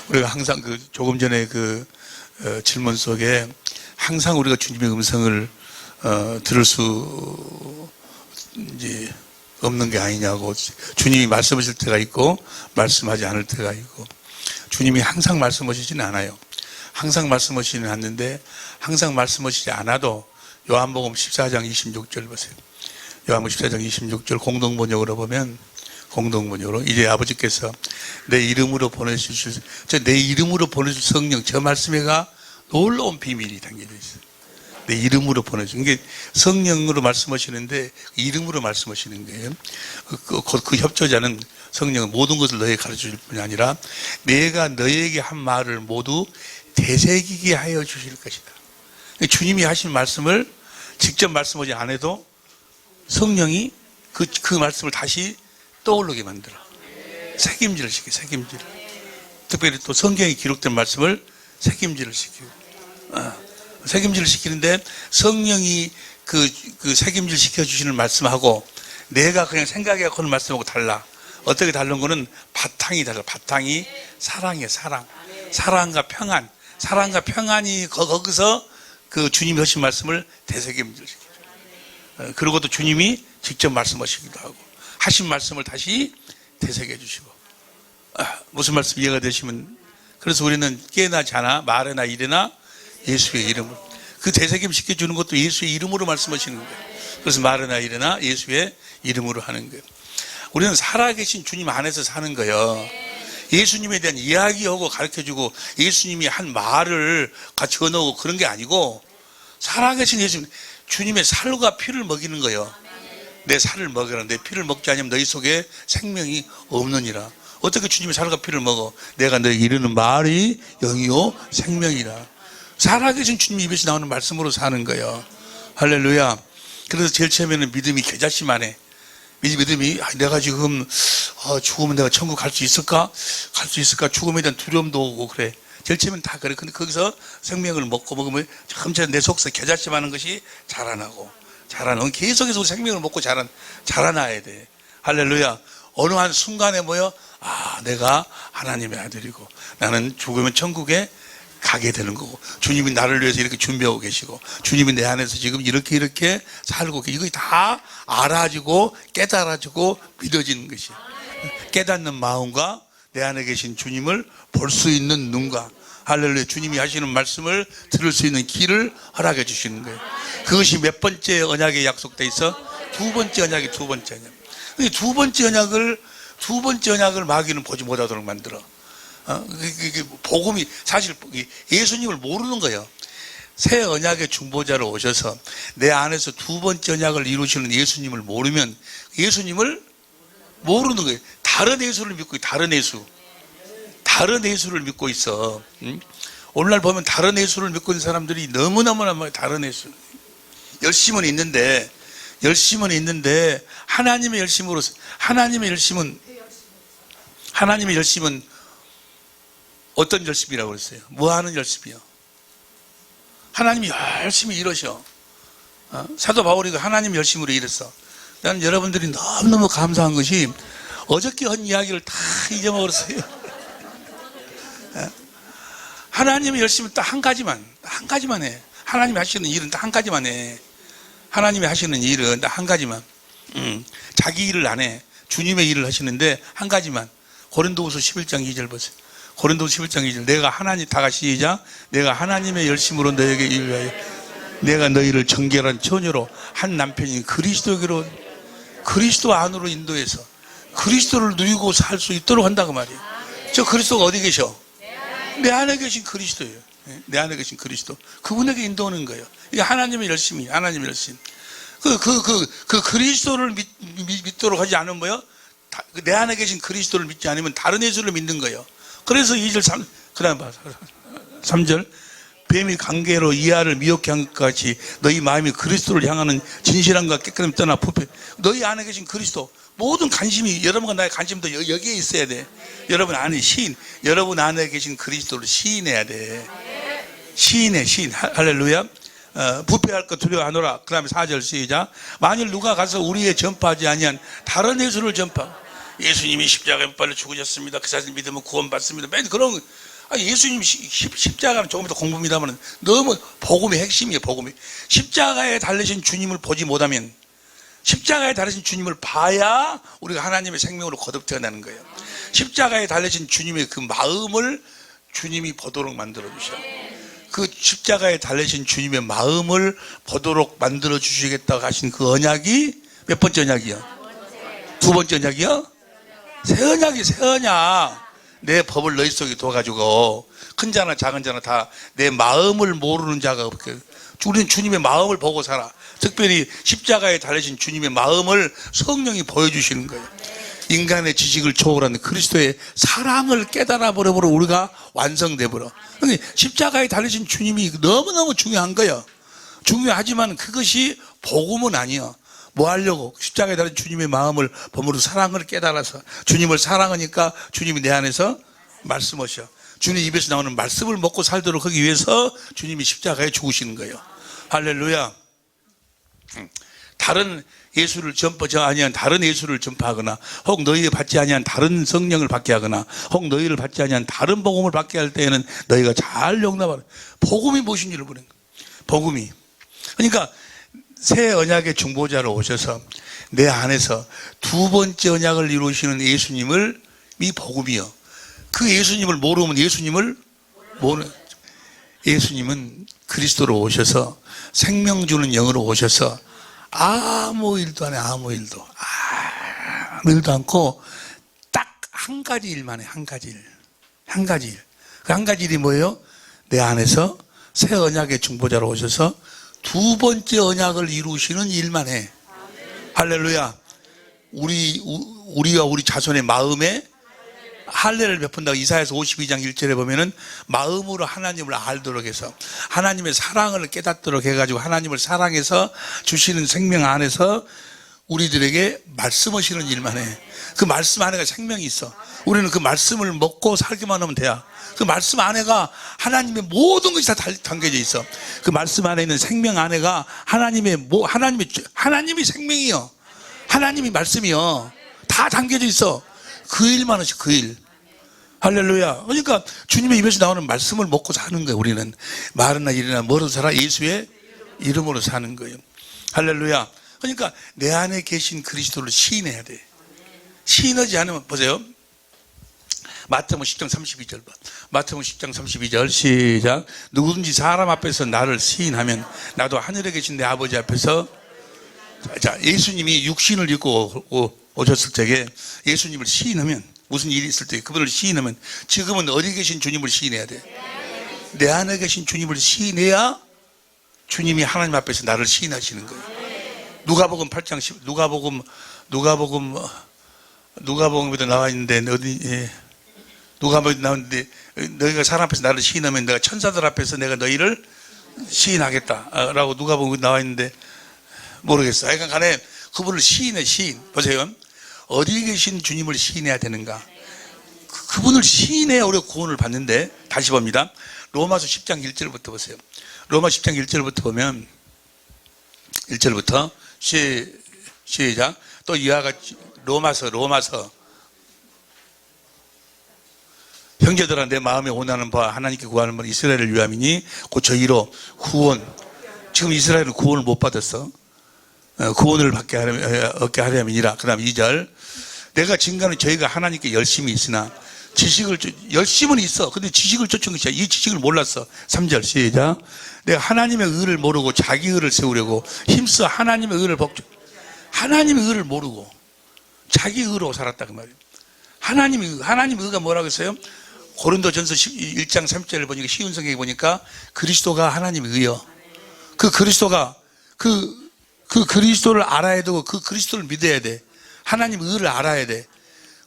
우리가 항상 조금 전에 질문 속에 항상 우리가 주님의 음성을 들을 수 이제 없는 게 아니냐고, 주님이 말씀하실 때가 있고 말씀하지 않을 때가 있고, 주님이 항상 말씀하시지는 않아요. 항상 말씀하시지는 않는데, 항상 말씀하시지 않아도 요한복음 14장 26절 보세요. 요한복음 14장 26절 공동번역으로 보면, 공동번역으로 이제 아버지께서 내 이름으로 보내주실, 내 이름으로 보내줄 성령, 저 말씀에가 놀라운 비밀이 담겨져 있어요. 내 이름으로 보내준 게 성령으로 말씀하시는데 이름으로 말씀하시는 거예요. 그 협조자는 성령은 모든 것을 너에게 가르쳐 줄 뿐이 아니라 내가 너에게 한 말을 모두 되새기게 하여 주실 것이다. 주님이 하신 말씀을 직접 말씀하지 않아도 성령이 그 말씀을 다시 떠오르게 만들어. 책임질을 시켜, 책임질. 특별히 또 성경에 기록된 말씀을 책임질을 시키고. 책임질을 시키는데 성령이 그 책임질 시켜주시는 말씀하고 내가 그냥 생각해서 하는 말씀하고 달라. 어떻게 다른 거는 바탕이 달라. 바탕이 사랑이에요, 사랑. 사랑과 평안. 사랑과 평안이 거기서 그 주님이 하신 말씀을 되새김질 시켜줘요. 그리고 또 주님이 직접 말씀하시기도 하고 하신 말씀을 다시 되새겨 주시고. 무슨 말씀 이해가 되시면, 그래서 우리는 깨나 자나 말이나 일이나 예수의 이름으로, 그 되새김 시켜주는 것도 예수의 이름으로 말씀하시는 거예요. 그래서 말이나 일이나 예수의 이름으로 하는 거예요. 우리는 살아계신 주님 안에서 사는 거예요. 예수님에 대한 이야기하고 가르쳐주고 예수님이 한 말을 같이 전하고 그런 게 아니고, 살아계신 예수님, 주님의 살과 피를 먹이는 거예요. 내 살을 먹여라. 내 피를 먹지 않으면 너희 속에 생명이 없느니라. 어떻게 주님의 살과 피를 먹어? 내가 너에게 이르는 말이 영이요 생명이라. 살아계신 주님 입에서 나오는 말씀으로 사는 거예요. 할렐루야. 그래서 제일 처음에는 믿음이 개자씨만해. 믿음이 내가 지금 죽으면 내가 천국 갈 수 있을까? 갈 수 있을까? 죽음에 대한 두려움도 오고 그래. 제일 처음에는 다 그래. 근데 거기서 생명을 먹고 먹으면 점점 내 속에서 개자씨만한 것이 자라나고 계속해서 우리 생명을 먹고 자라나야 돼. 할렐루야. 어느 한 순간에 내가 하나님의 아들이고 나는 죽으면 천국에 가게 되는 거고, 주님이 나를 위해서 이렇게 준비하고 계시고, 주님이 내 안에서 지금 이렇게 살고, 이거 다 알아지고 깨달아지고 믿어지는 것이야. 깨닫는 마음과 내 안에 계신 주님을 볼 수 있는 눈과, 할렐루야, 주님이 하시는 말씀을 들을 수 있는 길을 허락해 주시는 거예요. 그것이 몇 번째 언약에 약속돼 있어? 두 번째 언약. 두 번째 언약을 마귀는 보지 못하도록 만들어. 복음이 사실 예수님을 모르는 거예요. 새 언약의 중보자로 오셔서 내 안에서 두 번째 언약을 이루시는 예수님을 모르면 예수님을 모르는 거예요. 다른 예수를 믿고, 다른 예수를 믿고 있어. 오늘날 보면 다른 예수를 믿고 있는 사람들이 너무너무나 다른 예수. 열심은 있는데 하나님의 열심은 어떤 열심이라고 그랬어요? 뭐 하는 열심이요? 하나님이 열심히 일하셔. 사도 바울이 하나님 열심으로 일했어. 나는 여러분들이 너무너무 감사한 것이 어저께 한 이야기를 다 잊어먹었어요. 하나님의 열심은 딱 한 가지만 해. 하나님이 하시는 일은 딱 한 가지만 해. 하나님이 하시는 일은 딱 한 가지만. 자기 일을 안 해. 주님의 일을 하시는데 한 가지만. 고린도후서 11장 2절 보세요. 고린도후서 11장 2절. 내가 하나님의 열심으로 너에게 일하여 내가 너희를 정결한 처녀로 한 남편인 그리스도에게로, 그리스도 안으로 인도해서 그리스도를 누리고 살 수 있도록 한다고 말이에요. 저 그리스도가 어디 계셔? 내 안에 계신 그리스도예요. 내 안에 계신 그리스도. 그분에게 인도하는 거예요. 이게 하나님의 열심이, 하나님의 열심. 그 그리스도를 믿도록 하지 않으면 뭐요? 내 안에 계신 그리스도를 믿지 않으면 다른 예수를 믿는 거예요. 그래서 2절 3, 그 다음 3절. 뱀이 관계로 이하를 미혹해 한 것 같이 너희 마음이 그리스도를 향하는 진실함과 깨끗함이 떠나 부패. 너희 안에 계신 그리스도. 모든 관심이, 여러분과 나의 관심도 여기에 있어야 돼. 여러분 안에 여러분 안에 계신 그리스도를 시인해야 돼. 시인. 할렐루야. 부패할 것 두려워하노라. 그 다음에 4절 시작. 만일 누가 가서 우리의 전파하지 아니한 다른 예수를 전파. 예수님이 십자가에 못 박혀 죽으셨습니다. 그 사실 믿으면 구원받습니다. 맨 그런 예수님 십자가는 조금 더 공부입니다만 너무 복음의 핵심이에요. 복음이. 십자가에 달리신 주님을 보지 못하면, 십자가에 달리신 주님을 봐야 우리가 하나님의 생명으로 거듭태어나는 거예요. 십자가에 달리신 주님의 그 마음을 주님이 보도록 만들어 주셔. 그 십자가에 달리신 주님의 마음을 보도록 만들어 주시겠다고 하신 그 언약이 몇 번째 언약이요? 두 번째 언약이요? 새 언약이 새 언약. 내 법을 너희 속에 둬가지고 큰 자나 작은 자나 다 내 마음을 모르는 자가 없게. 우리는 주님의 마음을 보고 살아. 특별히 십자가에 달리신 주님의 마음을 성령이 보여주시는 거예요. 인간의 지식을 초월하는 그리스도의 사랑을 깨달아 버려버려 우리가 완성돼 버려. 그러니까 십자가에 달리신 주님이 너무너무 중요한 거예요. 중요하지만 그것이 복음은 아니에요. 뭐 하려고? 십자가에 달린 주님의 마음을 범으로 사랑을 깨달아서 주님을 사랑하니까 주님이 내 안에서 말씀하셔. 주님 입에서 나오는 말씀을 먹고 살도록 하기 위해서 주님이 십자가에 죽으시는 거예요. 할렐루야. 다른 예수를 전파하지 아니한 다른 예수를 전파하거나, 혹 너희에 받지 아니한 다른 성령을 받게 하거나, 혹 너희를 받지 아니한 다른 복음을 받게 할 때에는 너희가 잘 용납하라. 복음이 무엇인지를 보는 거예요. 복음이. 그러니까 새 언약의 중보자로 오셔서 내 안에서 두 번째 언약을 이루시는 예수님을, 이 복음이요. 그 예수님을 모르면 예수님을 모르는. 예수님은 그리스도로 오셔서 생명 주는 영으로 오셔서 아무 일도 안 해. 아무 일도 않고 딱 한 가지 일만 해. 한 가지 일. 한 가지 일. 그 한 가지 일이 뭐예요? 내 안에서 새 언약의 중보자로 오셔서 두 번째 언약을 이루시는 일만 해. 할렐루야. 우리와 우리 자손의 마음에 할례를 베푼다고 이사야서 52장 1절에 보면은 마음으로 하나님을 알도록 해서 하나님의 사랑을 깨닫도록 해가지고 하나님을 사랑해서 주시는 생명 안에서 우리들에게 말씀하시는 일만 해. 그 말씀 안에가 생명이 있어. 우리는 그 말씀을 먹고 살기만 하면 돼요. 그 말씀 안에가 하나님의 모든 것이 다 담겨져 있어. 그 말씀 안에 있는 생명 안에가 하나님이 생명이요. 하나님이 말씀이요. 다 담겨져 있어. 그 일만 하시, 그 일. 할렐루야. 그러니까 주님의 입에서 나오는 말씀을 먹고 사는 거예요. 우리는 말이나 일이나 뭐로 살아? 예수의 이름으로 사는 거예요. 할렐루야. 그러니까 내 안에 계신 그리스도를 시인해야 돼. 시인하지 않으면, 보세요. 마태복음 10장 32절 봐. 마태복음 10장 32절 시작. 누구든지 사람 앞에서 나를 시인하면 나도 하늘에 계신 내 아버지 앞에서. 자, 예수님이 육신을 입고 오셨을 적에 예수님을 시인하면, 무슨 일이 있을 때 그분을 시인하면, 지금은 어디 계신 주님을 시인해야 돼? 내 안에 계신 주님을 시인해야 주님이 하나님 앞에서 나를 시인하시는 거예요. 누가복음 8장 10, 누가복음에도 나와 있는데, 누가복음에 나오는데, 너희가 사람 앞에서 나를 시인하면 내가 천사들 앞에서 내가 너희를 시인하겠다라고 누가복음에 나와 있는데, 모르겠어. 하여간 간에 그분을 시인해, 시인. 보세요. 어디 계신 주님을 시인해야 되는가? 그분을 시인해야 우리가 구원을 받는데, 다시 봅니다. 로마서 10장 1절부터 보세요. 로마서 10장 1절부터 보면, 1절부터 시작. 또 이와 같이 로마서 형제들아 내 마음에 원하는 바 하나님께 구하는 바 이스라엘을 위함이니 곧 저희로 구원. 지금 이스라엘은 구원을 못 받았어. 구원을 얻게 하려면이라. 그 다음 2절. 내가 증거는 저희가 하나님께 열심히 있으나 열심은 있어. 근데 지식을 쫓은 것이야. 이 지식을 몰랐어. 3절 시작. 내가 하나님의 의를 모르고 자기 의를 세우려고 힘써 하나님의 의를 하나님의 의를 모르고 자기 의로 살았다 그 말이에요. 하나님의 의가 뭐라고 했어요? 고린도전서 1장 3절을 보니까 쉬운 성경에 보니까 그리스도가 하나님의 의요. 그 그리스도가 그 그리스도를 알아야 되고 그 그리스도를 믿어야 돼. 하나님의 의를 알아야 돼.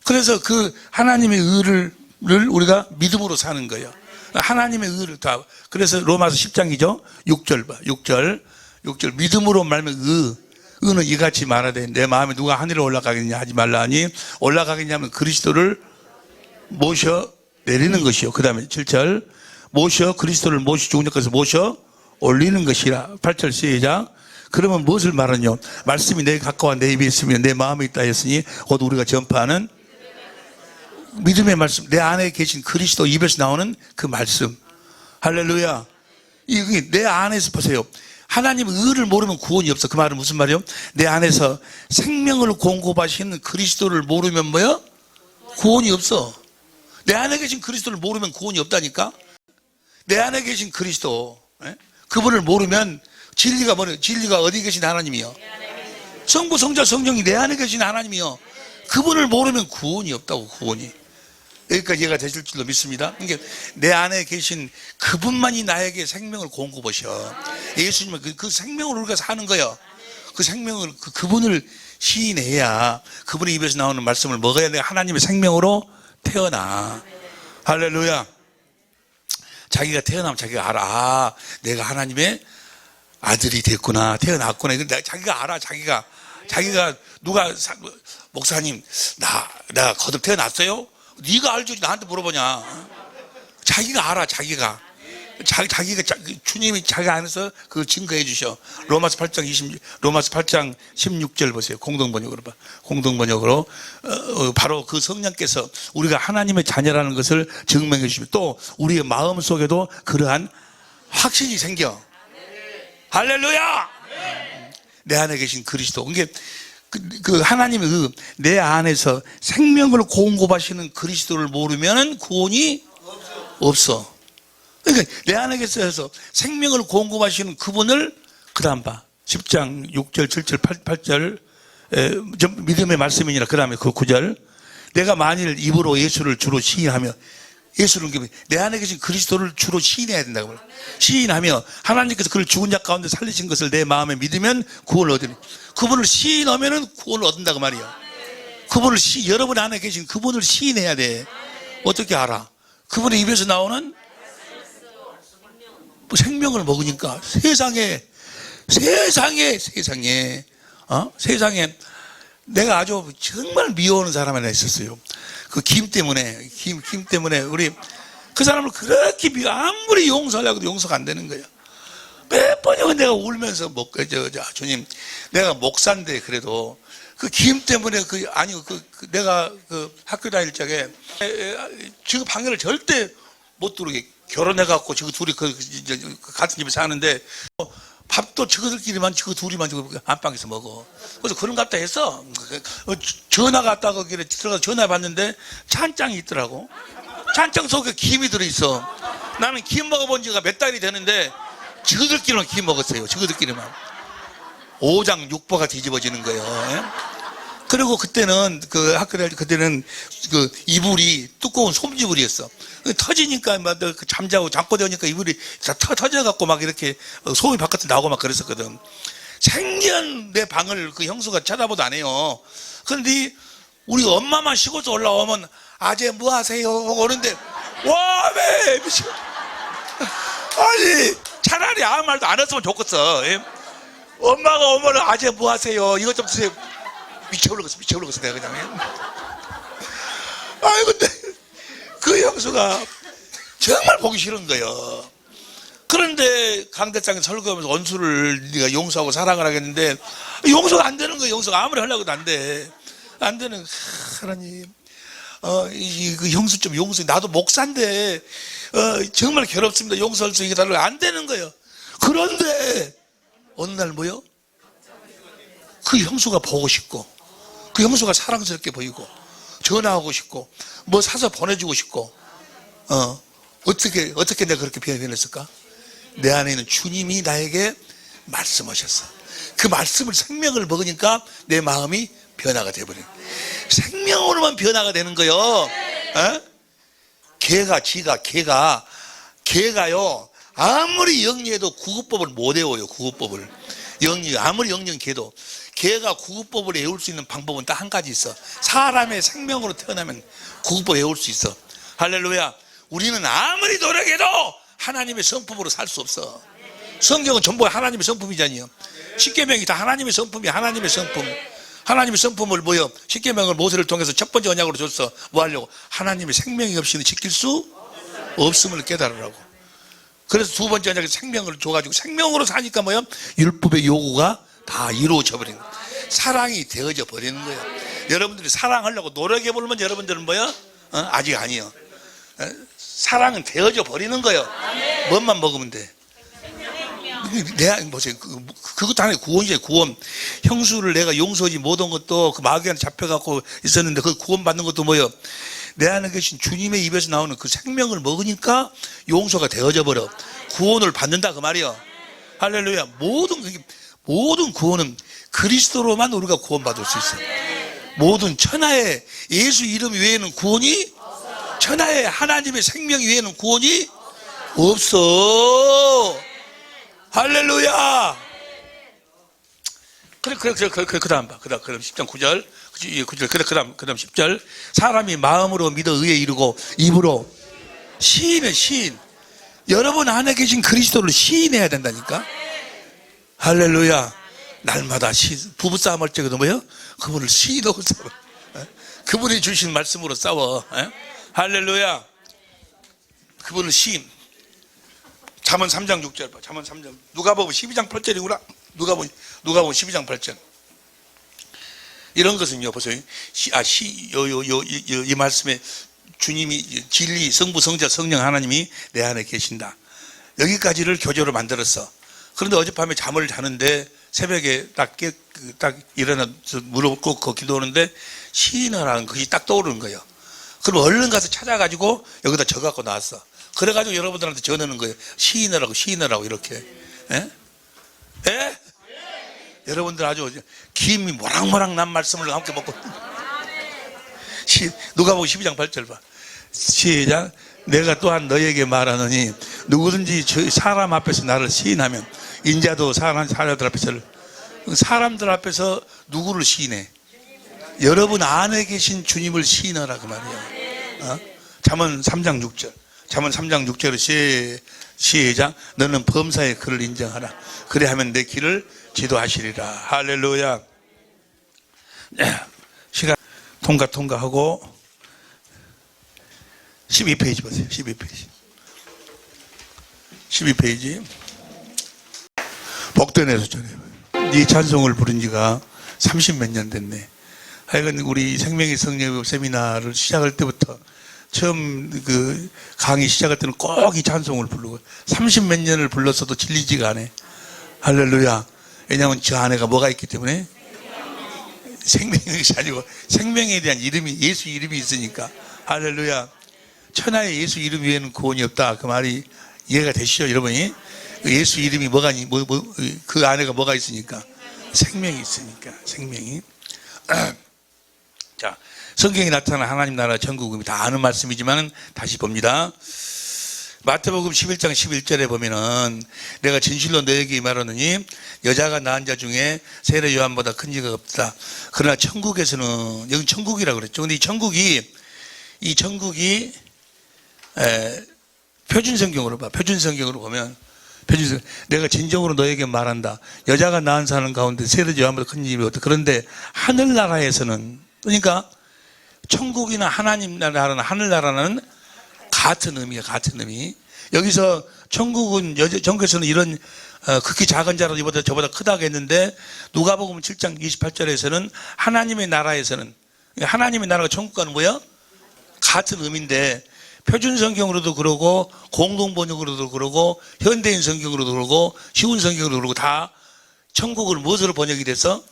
그래서 그 하나님의 의를 우리가 믿음으로 사는 거예요. 하나님의 의를 다. 그래서 로마서 10장이죠. 6절 봐. 6절 믿음으로 말하면 의는 이같이 말하되 내 마음에 누가 하늘에 올라가겠냐 하지 말라 하니 올라가겠냐면 그리스도를 모셔 내리는 것이요. 그 다음에 7절 모셔 그리스도를 모시 죽은 데까지 모셔 올리는 것이라. 8절 시작. 그러면 무엇을 말하냐? 말씀이 내 가까워 내 입에 있으면 내 마음에 있다 했으니 곧 우리가 전파하는 믿음의 말씀, 내 안에 계신 그리스도, 입에서 나오는 그 말씀. 할렐루야. 이게 내 안에서 보세요. 하나님의 의를 모르면 구원이 없어. 그 말은 무슨 말이요? 내 안에서 생명을 공급하시는 그리스도를 모르면 뭐요? 구원이 없어. 내 안에 계신 그리스도를 모르면 구원이 없다니까. 내 안에 계신 그리스도, 그분을 모르면 진리가 뭐예요? 진리가 어디 계신 하나님이요? 성부, 성자, 성령이 내 안에 계신 하나님이요. 그분을 모르면 구원이 없다고. 구원이. 여기까지 이해가 되실 줄로 믿습니다. 그러니까 내 안에 계신 그분만이 나에게 생명을 공급하셔. 예수님은 그 생명을 우리가 사는 거예요. 그 생명을, 그분을 시인해야 그분의 입에서 나오는 말씀을 먹어야 내가 하나님의 생명으로 태어나. 할렐루야. 자기가 태어나면 자기가 알아. 아, 내가 하나님의 아들이 됐구나. 태어났구나. 이건 자기가 알아. 자기가 누가 목사님 나 거듭 태어났어요? 네가 알지 나한테 물어보냐. 자기가 알아. 자기가 주님이 자기 안에서 그걸 증거해 주셔. 로마서 8장 16절 보세요. 공동번역으로 바로 그 성령께서 우리가 하나님의 자녀라는 것을 증명해 주시고 또 우리의 마음 속에도 그러한 확신이 생겨. 할렐루야. 내 안에 계신 그리스도. 이게 그 하나님의 내 안에서 생명을 공급하시는 그리스도를 모르면 구원이 없어. 그러니까 내 안에 계셔서 생명을 공급하시는 그분을 그 다음 봐. 10장 6절 7절 8절 믿음의 말씀이니라. 그 다음에 그 9절 내가 만일 입으로 예수를 주로 시인하며, 예수는 내 안에 계신 그리스도를 주로 시인해야 된다고. 시인하며 하나님께서 그를 죽은 자 가운데 살리신 것을 내 마음에 믿으면 구원을 얻으니. 그분을 시인하면 구원을 얻는다고 말이야. 그분을 여러분 안에 계신 그분을 시인해야 돼. 어떻게 알아? 그분의 입에서 나오는 생명을 먹으니까 세상에 내가 아주 정말 미워하는 사람 하나 있었어요. 그 김 때문에 우리 그 사람을 그렇게 아무리 용서하려고 해도 용서가 안 되는 거예요. 몇 번이고 내가 울면서 주님, 내가 목사인데 그래도 그 김 때문에 내가 그 학교 다닐 적에 지금 방해를 절대 못 들어오게 결혼해갖고 지금 둘이 같은 집에 사는데 밥도 저들끼리만 둘이만 안방에서 먹어. 그래서 그런 것 같다 했어. 전화 갔다가 거기에 들어가서 전화 받는데 찬장이 있더라고. 찬장 속에 김이 들어있어. 나는 김 먹어본 지가 몇 달이 되는데 저들끼리만 김 먹었어요. 저들끼리만. 5장 6보가 뒤집어지는 거예요. 예? 그리고 그때는 그 학교 다닐 때 그때는 그 이불이 두꺼운 솜이불이었어. 터지니까 막 잠자고 잠꼬 대니까 이불이 터져갖고 막 이렇게 소음이 바깥에 나오고 막 그랬었거든. 생전 내 방을 그 형수가 쳐다보도 안 해요. 그런데 우리 엄마만 시골에서 올라오면 아재 뭐 하세요? 오는데 와, 왜 미쳐. 아니 차라리 아무 말도 안 했으면 좋겠어. 예? 엄마가 오면 아재 뭐 하세요? 이것 좀 드세요. 미쳐버리겠어 내가 그냥. 아이 근데 그 형수가 정말 보기 싫은 거예요. 그런데 강대장에 설교하면서 원수를 네가 용서하고 사랑을 하겠는데 용서가 안 되는 거예요. 용서가 아무리 하려고 해도 안 되는. 하나님, 그 형수 좀 용서해. 나도 목사인데 정말 괴롭습니다. 용서할 수 있게 달라고. 안 되는 거예요. 그런데 어느 날 뭐요? 그 형수가 보고 싶고, 그 형수가 사랑스럽게 보이고, 전화하고 싶고, 뭐 사서 보내주고 싶고, 어떻게 내가 그렇게 변했을까? 내 안에 있는 주님이 나에게 말씀하셨어. 그 말씀을 생명을 먹으니까 내 마음이 변화가 돼버려. 생명으로만 변화가 되는 거요. 개가요. 아무리 영리해도 구급법을 못 외워요. 구급법을. 아무리 영리한 개도. 개가 구급법을 외울 수 있는 방법은 딱 한 가지 있어. 사람의 생명으로 태어나면 구급법 외울 수 있어. 할렐루야. 우리는 아무리 노력해도 하나님의 성품으로 살 수 없어. 성경은 전부 하나님의 성품이잖아요. 십계명이 다 하나님의 성품이야. 하나님의 성품. 하나님의 성품을 뭐요? 십계명을 모세를 통해서 첫 번째 언약으로 줬어. 뭐 하려고? 하나님의 생명이 없이는 지킬 수 없음을 깨달으라고. 그래서 두 번째 언약에 생명을 줘가지고 생명으로 사니까 뭐요? 율법의 요구가 다 이루어져 버리는 거예요. 사랑이 되어져 버리는 거예요. 여러분들이 사랑하려고 노력해보면 여러분들은 뭐야? 아직 아니요. 사랑은 되어져 버리는 거예요. 뭔만 먹으면 돼. 내가 보세요. 그것도 하나의 구원이죠. 구원. 형수를 내가 용서하지 못한 것도 그 마귀한테 잡혀갖고 있었는데 그 구원 받는 것도 뭐예요? 내 안에 계신 주님의 입에서 나오는 그 생명을 먹으니까 용서가 되어져 버려. 구원을 받는다 그 말이요. 할렐루야. 모든 구원은 그리스도로만 우리가 구원받을 수 있어요. 모든 천하의 예수 이름 외에는 구원이, 천하의 하나님의 생명 외에는 구원이 없어. 할렐루야. 그 다음 봐. 그 다음 10장 9절. 그 다음 10절. 사람이 마음으로 믿어 의에 이르고 입으로 시인해, 시인. 여러분 안에 계신 그리스도를 시인해야 된다니까. 할렐루야. 날마다 부부싸움 할 적에도 뭐요? 그분을 시인하고 싸워. 그분이 주신 말씀으로 싸워. 할렐루야. 그분을 시인. 잠언 3장 6절 봐. 잠언 3장. 누가복음 12장 8절이구나. 누가복음 12장 8절. 이런 것은요, 보세요. 이 말씀에 주님이 진리, 성부, 성자, 성령 하나님이 내 안에 계신다. 여기까지를 교조로 만들었어. 그런데 어젯밤에 잠을 자는데 새벽에 딱 일어나서 무릎 꿇고 기도하는데 시인하라는 것이 딱 떠오르는 거예요. 그럼 얼른 가서 찾아가지고 여기다 적어갖고 나왔어. 그래가지고 여러분들한테 전하는 거예요. 시인하라고 이렇게. 예? 여러분들 아주 김이 모락모락 난 말씀을 함께 먹고. 누가복음 12장 8절 봐. 시작. 내가 또한 너에게 말하노니 누구든지 사람 앞에서 나를 시인하면 인자도 사람들 앞에서 누구를 시인해? 여러분 안에 계신 주님을 시인하라 그 말이야. 잠언 3장 6절. 잠언 3장 6절에 시작. 너는 범사의 그를 인정하라. 그래 하면 내 길을 지도하시리라. 할렐루야. 시간 통과하고 12페이지 보세요. 12페이지. 복된 애소전에 네 찬송을 부른 지가 30몇 년 됐네. 하여간 우리 생명의 성령 세미나를 시작할 때부터 처음 그 강의 시작할 때는 꼭 이 찬송을 부르고 30몇 년을 불렀어도 질리지가 않아. 할렐루야. 왜냐하면 저 안에가 뭐가 있기 때문에 생명이 아니고 생명에 대한 이름이, 예수 이름이 있으니까. 할렐루야. 천하의 예수 이름 외에는 구원이 없다. 그 말이 이해가 되시죠, 여러분이? 예수 이름이 그 안에가 뭐가 있으니까? 생명이 있으니까, 생명이. 자, 성경에 나타난 하나님 나라 천국은 다 아는 말씀이지만 다시 봅니다. 마태복음 11장 11절에 보면은 내가 진실로 너에게 말하노니 여자가 낳은 자 중에 세례 요한보다 큰 이가 없다. 그러나 천국에서는, 여기 천국이라고 그랬죠. 근데 이 천국이 표준 성경으로 봐. 표준 성경으로 보면 내가 진정으로 너에게 말한다. 여자가 낳은 사람 가운데 세례 요한보다 큰 이가 없다. 그런데 하늘나라에서는, 그러니까 천국이나 하나님 나라나 하늘나라는 같은 의미야, 같은 의미. 여기서 천국에서는 이런 극히 작은 자로 저보다 크다고 했는데 누가복음 7장 28절에서는 하나님의 나라에서는, 하나님의 나라가 천국과는 뭐야? 같은 의미인데 표준 성경으로도 그러고 공동번역으로도 그러고 현대인 성경으로도 그러고 쉬운 성경으로도 그러고 다 천국을 무엇으로 번역이 돼서?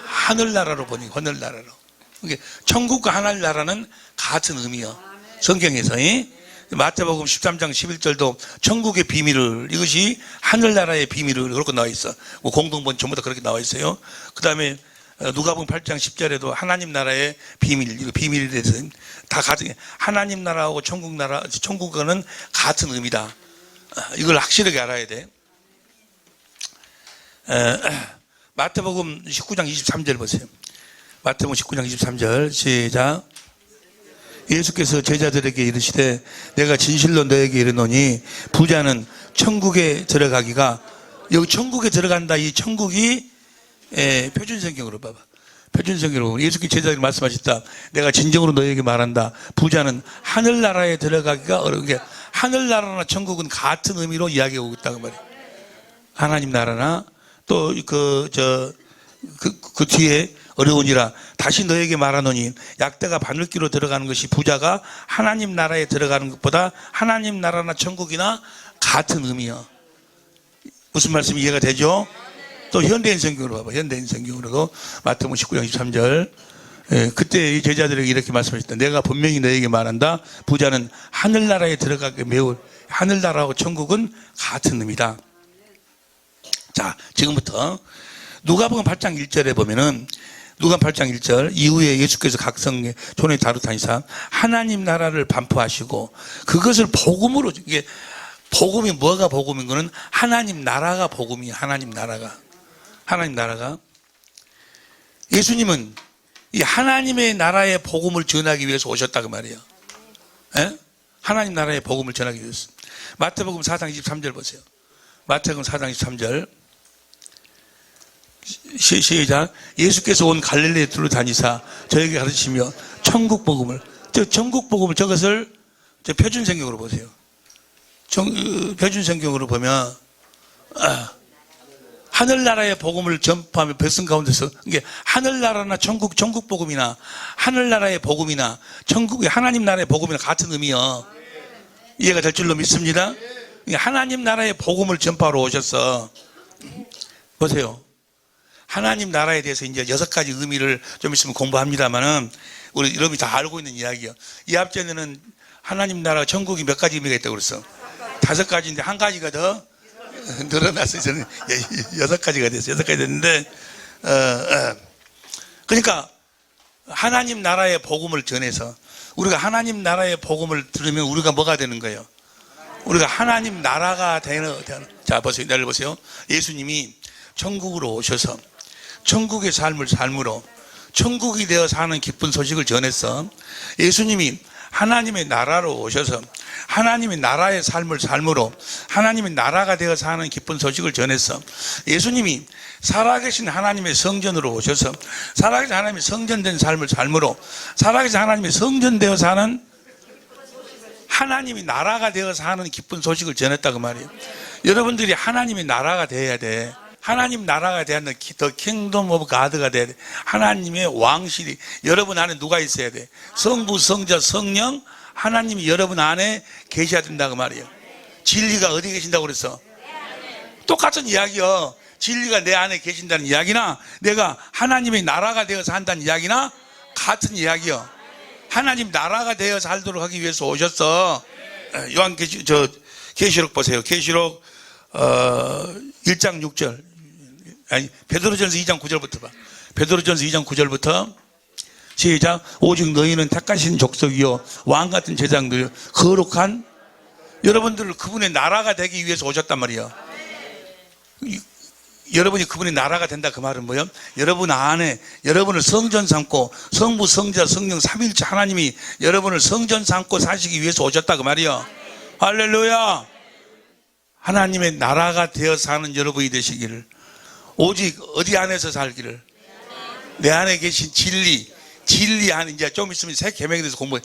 하늘나라로 번역, 하늘나라로. 그러니까 천국과 하늘나라는 같은 의미야, 성경에서. 마태복음 13장 11절도 천국의 비밀을, 이것이 하늘나라의 비밀을 그렇게 나와 있어. 공동번 전부 다 그렇게 나와 있어요. 그 다음에 누가복음 8장 10절에도 하나님 나라의 비밀, 이거 비밀에 대해서 다 같은, 하나님 나라하고 천국과는 같은 의미다. 이걸 확실하게 알아야 돼. 마태복음 19장 23절 보세요. 마태복음 19장 23절 시작. 예수께서 제자들에게 이르시되 내가 진실로 너에게 이르노니 부자는 천국에 들어가기가, 여기 천국에 들어간다, 이 천국이 표준성경으로 봐봐. 표준성경으로 예수께서 제자들에게 말씀하셨다. 내가 진정으로 너에게 말한다. 부자는 하늘나라에 들어가기가 어려운 게, 하늘나라나 천국은 같은 의미로 이야기하고 있다고 말이에요. 하나님 나라나 또 그 뒤에 어려우니라. 다시 너에게 말하노니 약대가 바늘귀로 들어가는 것이 부자가 하나님 나라에 들어가는 것보다 하나님 나라나 천국이나 같은 의미야. 무슨 말씀이 이해가 되죠? 또 현대인 성경으로 봐봐. 현대인 성경으로도 마태복음 19장 23절. 그때 이 제자들에게 이렇게 말씀하셨다. 내가 분명히 너에게 말한다. 부자는 하늘나라에 들어가게 매우, 하늘나라하고 천국은 같은 의미다. 자, 지금부터 누가복음 8장 1절에 보면은, 누가복음 8장 1절 이후에 예수께서 각성에 존에 다루다니사 하나님 나라를 반포하시고 그것을 복음으로, 이게 복음이 뭐가 복음인 거는 하나님 나라가 복음이에요. 하나님 나라가. 예수님은 이 하나님의 나라의 복음을 전하기 위해서 오셨다 그 말이에요. 에? 하나님 나라의 복음을 전하기 위해서. 마태복음 4장 23절 보세요. 마태복음 4장 23절. 시작. 예수께서 온 갈릴리에 둘러 다니사 저에게 가르치시며 천국 복음을, 천국 복음을, 저것을 표준 성경으로 보세요. 표준 성경으로 보면 하늘나라의 복음을 전파하며 백성 가운데서, 이게 하늘나라나 천국 복음이나 하늘나라의 복음이나 천국의 하나님 나라의 복음이나 같은 의미요. 이해가 될 줄로 믿습니다. 하나님 나라의 복음을 전파하러 오셔서 보세요. 하나님 나라에 대해서 이제 6가지 의미를 좀 있으면 공부합니다만은 우리 여러분이 다 알고 있는 이야기예요. 이 앞전에는 하나님 나라 천국이 몇 가지 의미가 있다고 그랬어? 5가지인데 한 가지가 더 늘어났어요. 저는 6가지가 됐어요. 6가지 됐는데, 그러니까 하나님 나라의 복음을 전해서 우리가 하나님 나라의 복음을 들으면 우리가 뭐가 되는 거예요? 우리가 하나님 나라가 되는. 자, 보세요. 내를 보세요. 예수님이 천국으로 오셔서 천국의 삶을 삶으로 천국이 되어 사는 기쁜 소식을 전했어. 예수님이 하나님의 나라로 오셔서 하나님의 나라의 삶을 삶으로 하나님의 나라가 되어 사는 기쁜 소식을 전했어. 예수님이 살아계신 하나님의 성전으로 오셔서 살아계신 하나님의 성전된 삶을 삶으로 살아계신 하나님의 성전되어 사는 하나님이 나라가 되어 사는 기쁜 소식을 전했다 그 말이에요. 여러분들이 하나님의 나라가 돼야 돼. 하나님 나라가 돼야 돼. 더 킹덤 오브 가드가 돼야 돼. 하나님의 왕실이 여러분 안에 누가 있어야 돼? 성부, 성자, 성령, 하나님이 여러분 안에 계셔야 된다고 말이에요. 진리가 어디 계신다고 그랬어? 똑같은 이야기요. 진리가 내 안에 계신다는 이야기나 내가 하나님의 나라가 되어서 한다는 이야기나 같은 이야기요. 하나님 나라가 되어 살도록 하기 위해서 오셨어. 계시록 보세요. 계시록 1장 6절. 아니, 베드로전서 2장 9절부터 봐. 베드로전서 2장 9절부터 시작. 오직 너희는 택하신 족속이요 왕같은 제장들이요 거룩한, 여러분들 그분의 나라가 되기 위해서 오셨단 말이에요. 여러분이 그분의 나라가 된다 그 말은 뭐예요? 여러분 안에 여러분을 성전 삼고 성부, 성자, 성령 삼위일체 하나님이 여러분을 성전 삼고 사시기 위해서 오셨다 그 말이에요. 할렐루야. 하나님의 나라가 되어 사는 여러분이 되시기를, 오직 어디 안에서 살기를, 내 안에 계신 진리 안에, 이제 좀 있으면 새 계명에 대해서 공부해.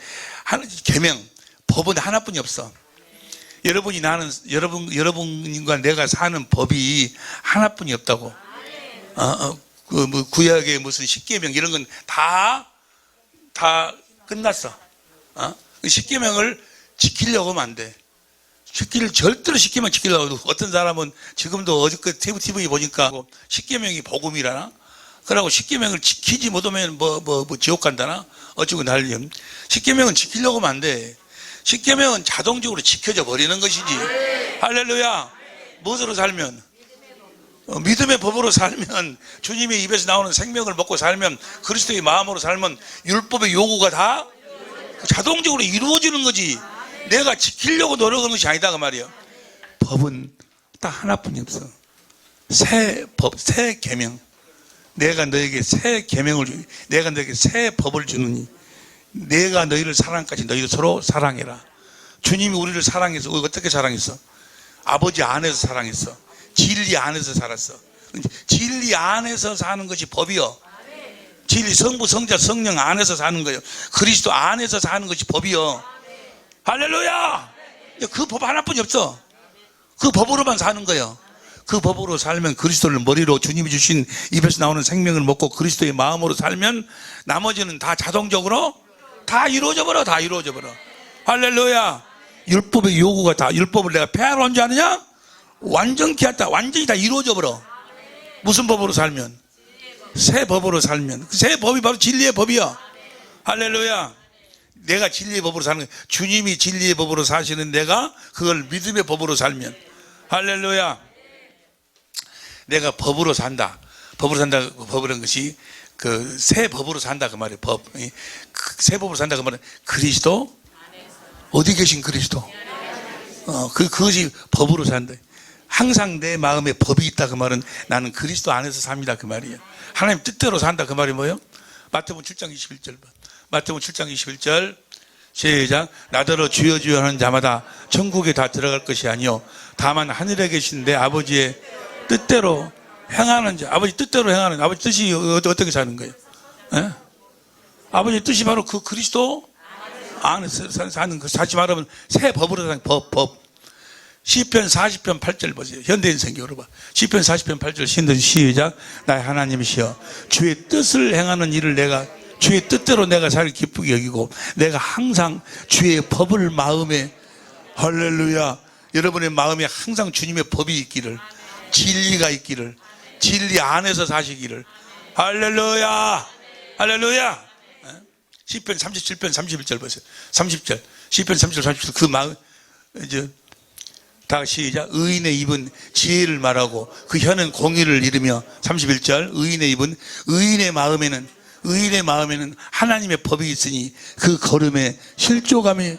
계명, 법은 하나뿐이 없어. 여러분과 내가 사는 법이 하나뿐이 없다고. 구약의 무슨 십계명 이런 건 다 끝났어. 십계명을 지키려고 하면 안 돼. 절대로 십계명 지키려고. 어떤 사람은 지금도 어저께 TV 보니까 십계명이 복음이라나? 그러고 십계명을 지키지 못하면 뭐 지옥 간다나? 어쩌고 난리. 십계명은 지키려고 하면 안 돼. 십계명은 자동적으로 지켜져 버리는 것이지. 할렐루야. 무엇으로 살면? 믿음의 법으로 살면, 주님의 입에서 나오는 생명을 먹고 살면, 그리스도의 마음으로 살면 율법의 요구가 다 자동적으로 이루어지는 거지. 내가 지키려고 노력하는 것이 아니다 그 말이에요. 법은 딱 하나뿐이 없어. 새 법, 새 계명. 내가 너에게 새 계명을 주니, 내가 너에게 새 법을 주느니, 내가 너희를 사랑까지 너희도 서로 사랑해라. 주님이 우리를 사랑해서 어떻게 사랑했어? 아버지 안에서 사랑했어. 진리 안에서 살았어. 진리 안에서 사는 것이 법이요. 진리, 성부, 성자, 성령 안에서 사는 거예요. 그리스도 안에서 사는 것이 법이요. 할렐루야. 그 법 하나뿐이 없어. 그 법으로만 사는 거예요. 그 법으로 살면 그리스도를 머리로 주님이 주신 입에서 나오는 생명을 먹고 그리스도의 마음으로 살면 나머지는 다 자동적으로 다 이루어져 버려. 다 이루어져 버려. 할렐루야. 율법의 요구가 다, 율법을 내가 폐하러 온지 아느냐? 완전히 했다. 완전히 다 이루어져 버려. 무슨 법으로 살면? 새 법으로 살면. 그 새 법이 바로 진리의 법이야. 할렐루야. 내가 진리의 법으로 사는 거야. 주님이 진리의 법으로 사시는 내가 그걸 믿음의 법으로 살면. 할렐루야. 내가 법으로 산다. 법으로 산다. 법이라는 것이 그 새 법으로 산다 그 말이에요. 법. 새 법으로 산다 그 말은 그리스도 어디 계신 그리스도. 그것이 법으로 산다. 항상 내 마음에 법이 있다 그 말은 나는 그리스도 안에서 삽니다 그 말이에요. 하나님 뜻대로 산다 그 말이 뭐예요? 마태복음 7장 21절. 마태복음 7장 21절 시작. 나더러 주여 주여 하는 자마다 천국에 다 들어갈 것이 아니요 다만 하늘에 계신 내 아버지의 뜻대로 행하는 자. 아버지 뜻대로 행하는 아버지 뜻이 어떻게 사는 거예요? 예? 아버지 뜻이 바로 그 그리스도 안에서 사는 그 다시 말하면 새 법으로 사는 법. 시편 40편 8절 보세요. 현대인 성경으로 봐. 시편 40편 8절 신들 시작. 나의 하나님이시여 주의 뜻을 행하는 일을 내가 주의 뜻대로 내가 살 기쁘게 여기고 내가 항상 주의 법을 마음에 할렐루야. 여러분의 마음에 항상 주님의 법이 있기를 진리가 있기를 진리 안에서 사시기를 할렐루야. 할렐루야. 시편 37편 31절 보세요. 30절 시편 37절 30절 그 마음 이제 다 시작. 의인의 입은 지혜를 말하고 그 혀는 공의를 이루며 31절 의인의 입은 의인의 마음에는 하나님의 법이 있으니 그 걸음에 실조감이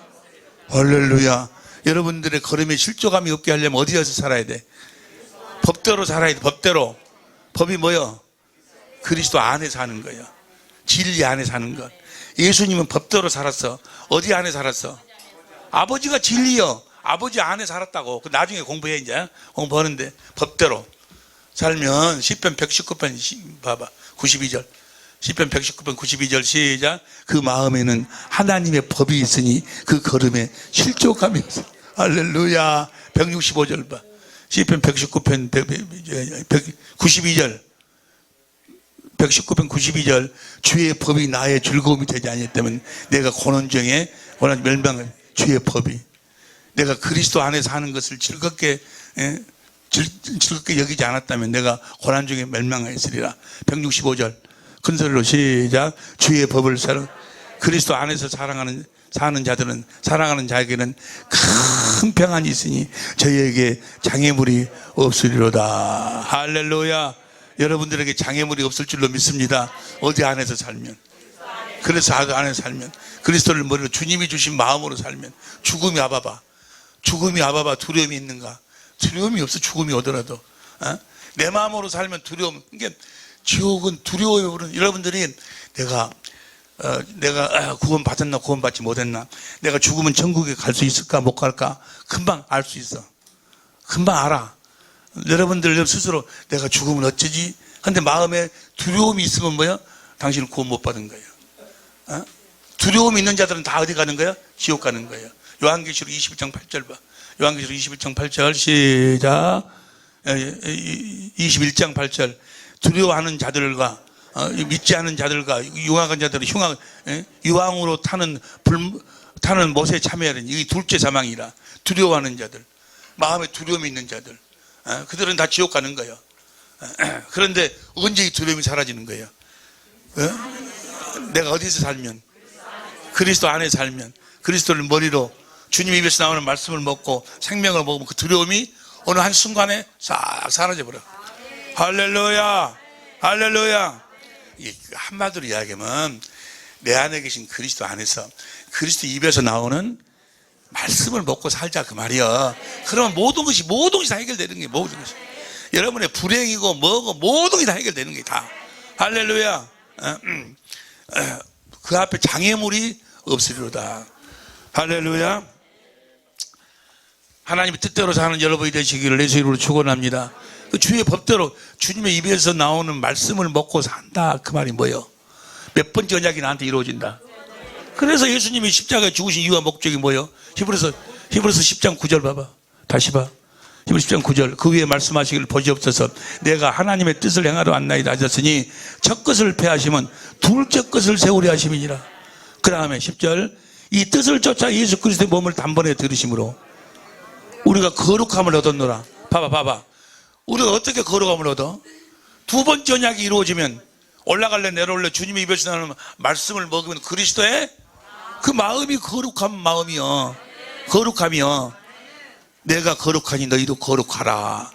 할렐루야. 여러분들의 걸음에 실조감이 없게 하려면 어디에서 살아야 돼? 법대로 살아야 돼. 법대로. 법이 뭐요? 그리스도 안에 사는 거예요. 진리 안에 사는 것. 예수님은 법대로 살았어. 어디 안에 살았어? 아버지가 진리요. 아버지 안에 살았다고. 나중에 공부해 이제. 공부하는데 법대로 살면 시편 119편 봐봐. 92절. 시편 119편 92절 시작. 그 마음에는 하나님의 법이 있으니 그 걸음에 실족감이 없어. 할렐루야. 165절 봐. 시편 119편 92절 119편 92절 주의 법이 나의 즐거움이 되지 아니했다면 내가 고난 중에 고난 멸망을 주의 법이 내가 그리스도 안에 사는 것을 즐겁게 여기지 않았다면 내가 고난 중에 멸망하였으리라. 165절 큰 소리로 시작. 주의 법을 그리스도 안에서 사는 자에게는 큰 평안이 있으니 저희에게 장애물이 없으리로다. 할렐루야. 여러분들에게 장애물이 없을 줄로 믿습니다. 어디 안에서 살면. 그래서 안에서 살면 그리스도를 머리로 주님이 주신 마음으로 살면 죽음이 와봐봐. 두려움이 있는가? 두려움이 없어. 죽음이 오더라도 내 마음으로 살면 두려움. 그러니까 지옥은 두려워요. 여러분들이 내가 구원받았나 구원받지 못했나, 내가 죽으면 천국에 갈 수 있을까 못 갈까 금방 알 수 있어. 금방 알아. 여러분들 스스로 내가 죽으면 어쩌지? 근데 마음에 두려움이 있으면 뭐야? 당신은 구원 못 받은 거예요. 두려움이 있는 자들은 다 어디 가는 거야? 지옥 가는 거예요. 요한계시록 21장 8절 봐. 요한계시록 21장 8절 시작. 21장 8절 두려워하는 자들과 믿지 않은 자들과 흉악한 자들은 유황으로 타는 못에 참여하는 이 둘째 사망이라. 두려워하는 자들, 마음에 두려움이 있는 자들, 그들은 다 지옥 가는 거예요. 그런데 언제 이 두려움이 사라지는 거예요? 내가 어디서 살면? 그리스도 안에 살면, 그리스도를 머리로 주님 입에서 나오는 말씀을 먹고 생명을 먹으면 그 두려움이 어느 한순간에 싹 사라져버려. 할렐루야. 할렐루야. 한마디로 이야기하면 내 안에 계신 그리스도 안에서 그리스도 입에서 나오는 말씀을 먹고 살자 그 말이야. 그러면 모든 것이 다 해결되는 게 모든 것이. 여러분의 불행이고 뭐고 모든 게 다 해결되는 게 다. 할렐루야. 그 앞에 장애물이 없으리로다. 할렐루야. 하나님의 뜻대로 사는 여러분이 되시기를 예수 이름으로 축원합니다. 그 주의 법대로 주님의 입에서 나오는 말씀을 먹고 산다. 그 말이 뭐예요? 몇 번째 언약이 나한테 이루어진다. 그래서 예수님이 십자가에 죽으신 이유와 목적이 뭐예요? 히브리서 10장 9절 봐봐. 다시 봐. 10장 9절 그 위에 말씀하시기를 보시옵소서. 내가 하나님의 뜻을 행하러 왔나이다 하셨으니 첫 것을 폐하시면 둘째 것을 세우려 하심이니라. 그 다음에 10절 이 뜻을 쫓아 예수 그리스도의 몸을 단번에 들으심으로 우리가 거룩함을 얻었노라. 봐봐 우리가 어떻게 거룩함을 얻어? 두 번째 언약이 이루어지면 올라갈래 내려올래 주님의 입에서 나오는 말씀을 먹으면 그리스도의 그 마음이 거룩한 마음이요. 거룩함이요. 내가 거룩하니 너희도 거룩하라.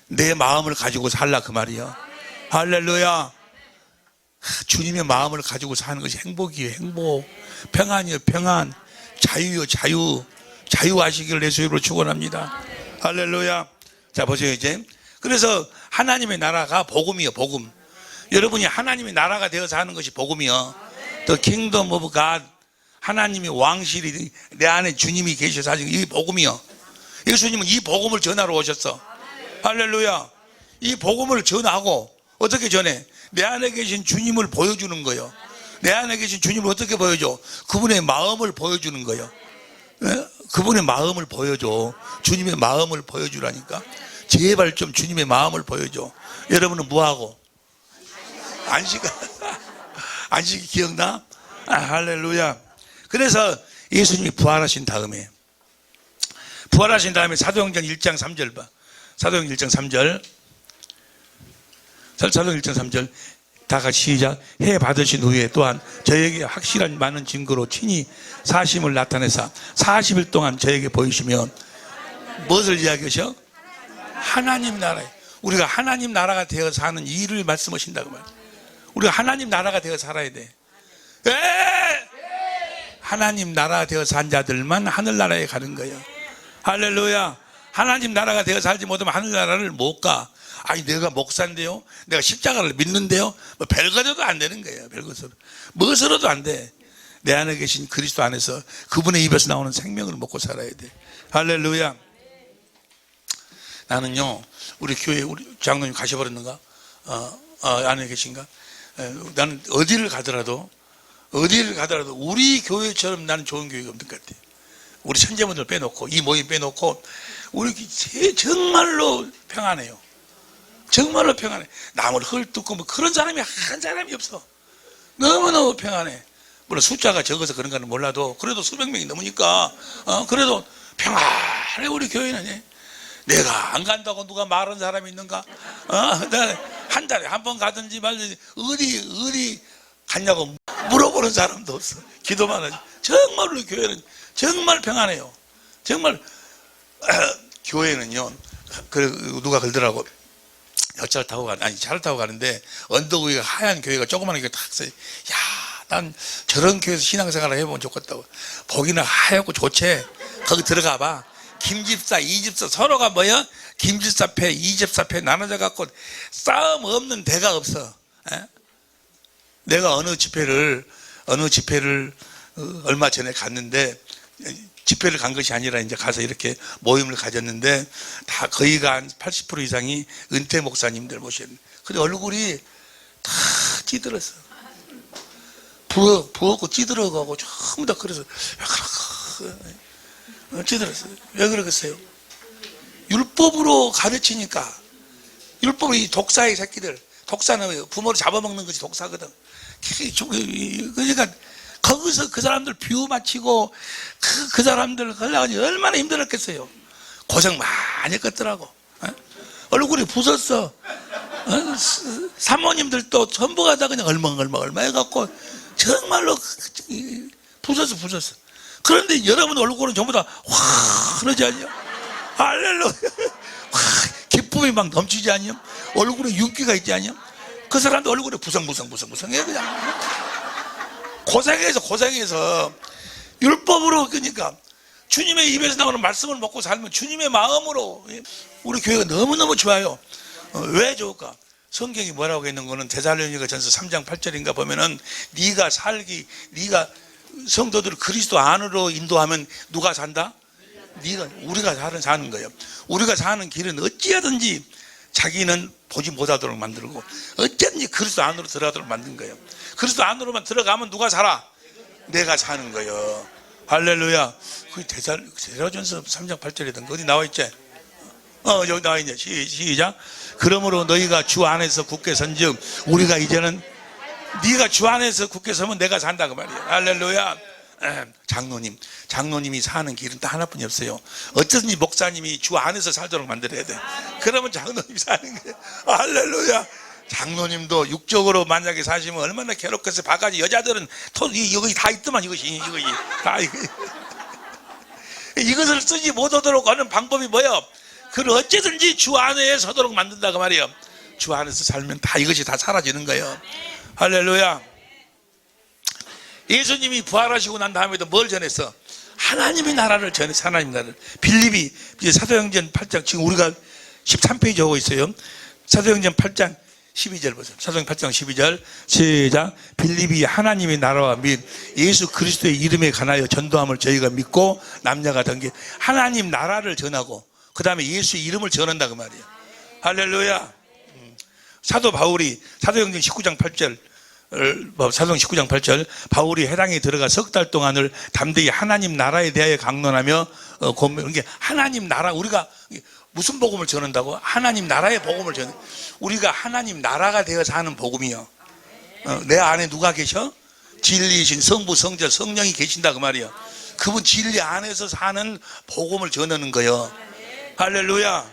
내 마음을 가지고 살라 그 말이요. 할렐루야. 주님의 마음을 가지고 사는 것이 행복이에요. 행복. 평안이요. 평안. 자유요. 자유하시기를 예수의 이름으로 축원합니다. 할렐루야. 자 보세요 이제. 그래서 하나님의 나라가 복음이요. 복음. 여러분이 하나님의 나라가 되어서 하는 것이 복음이요. The kingdom of God. 하나님의 왕실이 내 안에 주님이 계셔서 하시는 이 복음이요. 예수님은 이 복음을 전하러 오셨어. 할렐루야. 이 복음을 전하고 어떻게 전해? 내 안에 계신 주님을 보여주는 거예요. 내 안에 계신 주님을 어떻게 보여줘? 그분의 마음을 보여주는 거예요. 네? 그분의 마음을 보여줘. 주님의 마음을 보여주라니까. 제발 좀 주님의 마음을 보여줘. 여러분은 뭐하고? 안식이 기억나? 할렐루야. 그래서 예수님이 부활하신 다음에 사도행전 1장 3절 봐. 사도행전 1장 3절. 사도행전 1장 3절. 다 같이 시작. 해 받으신 후에 또한 저에게 확실한 많은 증거로 친히 사심을 나타내사 40일 동안 저에게 보이시면 무엇을 이야기하셔? 하나님 나라에. 우리가 하나님 나라가 되어 사는 일을 말씀하신다고 말이야. 우리가 하나님 나라가 되어 살아야 돼. 하나님 나라가 되어 산 자들만 하늘나라에 가는 거예요. 할렐루야. 하나님 나라가 되어 살지 못하면 하늘나라를 못 가. 아니 내가 목사인데요, 내가 십자가를 믿는데요, 뭐 별거라도 안 되는 거예요. 별것으로 무엇으로도 안 돼. 내 안에 계신 그리스도 안에서 그분의 입에서 나오는 생명을 먹고 살아야 돼. 할렐루야. 나는요 우리 교회 우리 장로님 가셔버렸는가? 안에 계신가? 나는 어디를 가더라도 우리 교회처럼 나는 좋은 교회가 없는 것 같아. 우리 천재분들 빼놓고 이 모임 빼놓고 우리 정말로 평안해요. 정말로 평안해. 나무를 헐뜯고 뭐 그런 사람이 한 사람이 없어. 너무너무 평안해. 물론 숫자가 적어서 그런가는 몰라도 그래도 수백 명이 넘으니까 그래도 평안해. 우리 교회는. 내가 안 간다고 누가 말하는 사람이 있는가? 한 달에 한 번 가든지 말든지 어디 갔냐고 물어보는 사람도 없어. 기도만 하지. 정말로 교회는 정말 평안해요. 정말 교회는요. 누가 그러더라고. 차를 타고 가는데 언덕 위가 하얀 교회가 조그마한 교회가 딱 있어요. 야, 난 저런 교회에서 신앙생활을 해보면 좋겠다고. 보기는 하얗고 좋지. 거기 들어가 봐. 김집사, 이집사 서로가 뭐야? 김집사 패, 이집사 패 나눠져 갖고 싸움 없는 데가 없어. 내가 어느 집회를 얼마 전에 갔는데 집회를 간 것이 아니라 이제 가서 이렇게 모임을 가졌는데 다 거의가 한 80% 이상이 은퇴 목사님들 모셨는데 근데 얼굴이 다 찌들었어. 부었고 찌들어가고 전부 다 그래서 찌들었어요. 왜 그러겠어요? 율법으로 가르치니까. 율법이 독사의 새끼들. 독사는 부모를 잡아먹는 것이 독사거든. 그러니까 거기서 그 사람들 비유 맞히고 그 사람들 하려고 얼마나 힘들었겠어요. 고생 많이 했겠더라고. 얼굴이 부었어. 사모님들도 전부가 다 그냥 얼마 해갖고 정말로 부었어. 그런데 여러분 얼굴은 전부 다 그러지 않냐? 할렐루야. 기쁨이 막 넘치지 않냐? 얼굴에 윤기가 있지 않냐? 그 사람도 얼굴에 부성해 그냥. 고생해서 율법으로. 그러니까 주님의 입에서 나오는 말씀을 먹고 살면 주님의 마음으로. 우리 교회가 너무너무 좋아요. 왜 좋을까? 성경이 뭐라고 했는 거는 데살로니가 전서 3장 8절인가 보면은 네가 성도들을 그리스도 안으로 인도하면 누가 산다? 우리가 사는 거예요. 우리가 사는 길은 어찌하든지 자기는 보지 못하도록 만들고 어쩐지 그리스도 안으로 들어가도록 만든 거예요. 그리스도 안으로만 들어가면 누가 살아? 내가 사는 거예요. 할렐루야. 그 데살로전서 3장 8절이든 어디 나와 있지? 여기 나와 있네. 시작. 그러므로 너희가 주 안에서 굳게 선즉 우리가 이제는 네가 주 안에서 굳게 서면 내가 산다 그 말이야. 할렐루야. 장로님이 사는 길은 딱 하나뿐이 없어요. 어쩌든지 목사님이 주 안에서 살도록 만들어야 돼. 그러면 장로님이 사는 거예요. 할렐루야. 장로님도 육적으로 만약에 사시면 얼마나 괴롭겠어요. 바가지 여자들은 여기 다 있더만 이것이 다 이것을 쓰지 못하도록 하는 방법이 뭐예요? 그걸 어찌든지 주 안에 서도록 만든다 그 말이에요. 주 안에서 살면 다 이것이 다 사라지는 거예요. 할렐루야. 예수님이 부활하시고 난 다음에도 뭘 전했어? 하나님의 나라를 전했어. 하나님의 나라를. 빌립이 사도행전 8장 지금 우리가 13페이지 하고 있어요. 사도행전 8장 12절 보세요. 사도행전 8장 12절 시작. 빌립이 하나님의 나라와 및 예수 그리스도의 이름에 관하여 전도함을 저희가 믿고 남녀가 등게 하나님 나라를 전하고 그 다음에 예수의 이름을 전한다 그 말이에요. 할렐루야. 사도 바울이 사도행전 19장 8절 사도행 19장 8절 바울이 해당에 들어가 석 달 동안을 담대히 하나님 나라에 대하여 강론하며 그게 하나님 나라 우리가 무슨 복음을 전한다고? 하나님 나라의 복음을 전해. 우리가 하나님 나라가 되어서 하는 복음이요. 내 안에 누가 계셔? 진리이신 성부 성자 성령이 계신다 그 말이야. 그분 진리 안에서 사는 복음을 전하는 거예요. 할렐루야.